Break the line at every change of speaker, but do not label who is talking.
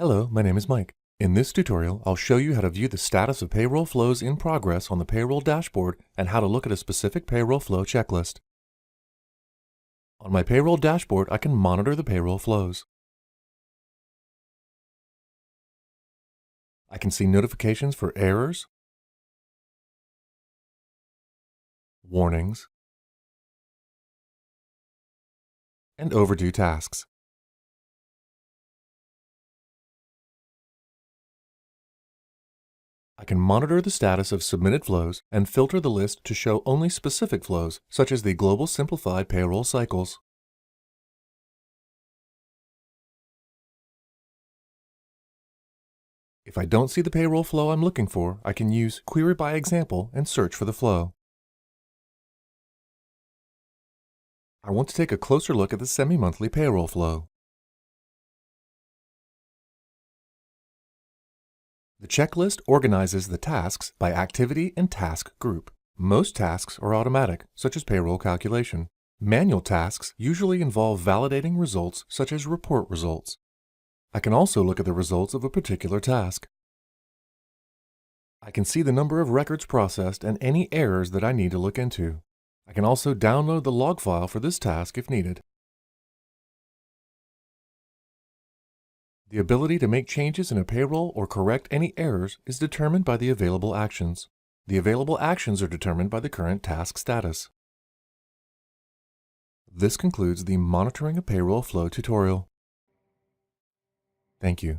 Hello, my name is Mike. In this tutorial, I'll show you how to view the status of payroll flows in progress on the payroll dashboard and how to look at a specific payroll flow checklist. On my payroll dashboard, I can monitor the payroll flows. I can see notifications for errors, warnings, and overdue tasks. I can monitor the status of submitted flows and filter the list to show only specific flows, such as the Global Simplified Payroll Cycles. If I don't see the payroll flow I'm looking for, I can use Query by Example and search for the flow. I want to take a closer look at the semi-monthly payroll flow. The checklist organizes the tasks by activity and task group. Most tasks are automatic, such as payroll calculation. Manual tasks usually involve validating results, such as report results. I can also look at the results of a particular task. I can see the number of records processed and any errors that I need to look into. I can also download the log file for this task if needed. The ability to make changes in a payroll or correct any errors is determined by the available actions. The available actions are determined by the current task status. This concludes the Monitoring a Payroll Flow tutorial. Thank you.